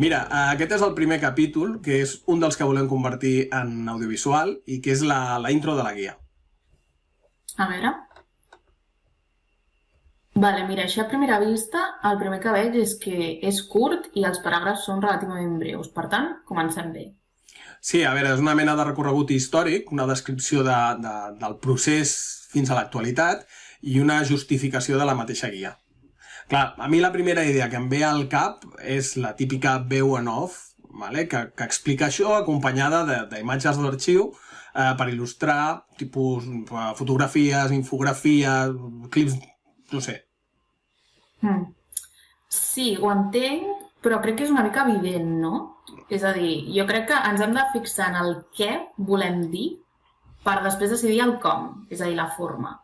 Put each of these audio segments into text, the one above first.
Mira, aquest és el primer capítol, que és un dels que volem convertir en audiovisual i que és la intro de la guia. A veure... Vale, mira, així a primera vista, el primer que veig és que és curt i els paràgrafs són relativament breus. Per tant, comencem bé. Sí, a veure, és una mena de recorregut històric, una descripció del procés fins a l'actualitat i una justificació de la mateixa guia. Clar, a mi la primera idea que em ve al cap és la típica veu en off, vale? que explica això acompanyada d'imatges d'arxiu per il·lustrar tipus fotografies, infografies, clips, no sé. Sí, ho entenc, però crec que és una mica evident, no? És a dir, jo crec que ens hem de fixar en el què volem dir per després decidir el com, és a dir, la forma.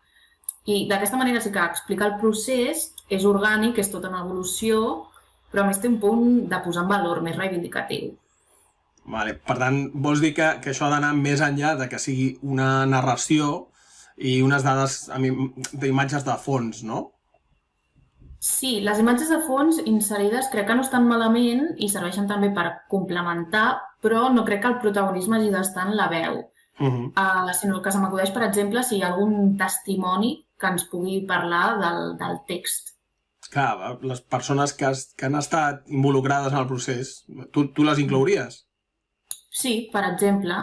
I d'aquesta manera sí que explicar el procés és orgànic, és tot en evolució, però a més té un punt de posar en valor més reivindicatiu. Vale. Per tant, vols dir que això ha d'anar més enllà de que sigui una narració i unes dades d'imatges de fons, no? Sí, les imatges de fons inserides crec que no estan malament i serveixen també per complementar, però no crec que el protagonisme hagi d'estar en la veu, sinó que se m'acudeix, per exemple, si hi ha algun testimoni que ens pugui parlar del text. Clar, les persones que han estat involucrades en el procés, tu les inclouries? Sí, per exemple,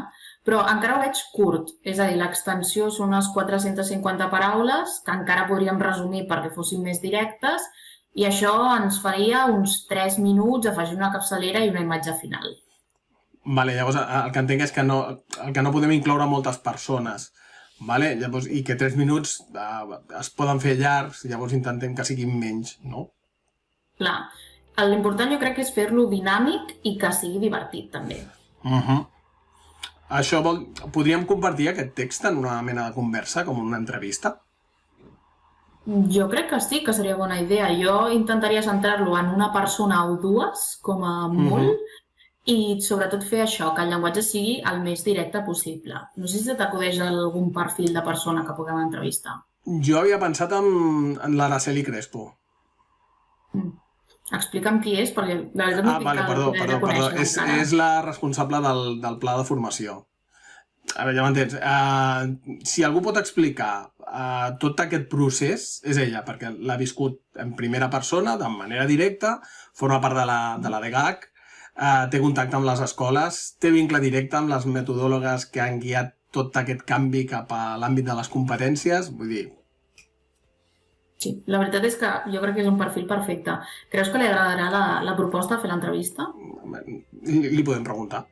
però encara ho veig curt, és a dir, l'extensió són unes 450 paraules, que encara podríem resumir perquè fossin més directes, i això ens faria uns 3 minuts afegir una capçalera i una imatge final. Vale, llavors el que entenc és que el que no podem incloure moltes persones, vale? Llavors, i que 3 minuts es poden fer llargs, llavors intentem que siguin menys, no? Clar, l'important jo crec que és fer-lo dinàmic i que sigui divertit també. Això podríem convertir aquest text en una mena de conversa, com una entrevista? Jo crec que sí, que seria bona idea. Jo intentaria centrar-lo en una persona o dues, com a molt, i sobretot fer això, que el llenguatge sigui el més directe possible. No sé si t'acudeix algun perfil de persona que puguem entrevistar. Jo havia pensat en l'Araceli Crespo. Explica'm qui és, perquè la veritat no tinc Vale, cap idea de perdó. conèixer encara. És la responsable del pla de formació. A veure, ja m'entens. Si algú pot explicar tot aquest procés, és ella, perquè l'ha viscut en primera persona, de manera directa, forma part de la DGAC, té contacte amb les escoles, té vincle directe amb les metodòlogues que han guiat tot aquest canvi cap a l'àmbit de les competències, vull dir... Sí, la veritat és que jo crec que és un perfil perfecte. Creus que li agradarà la proposta, fer l'entrevista? Li podem preguntar.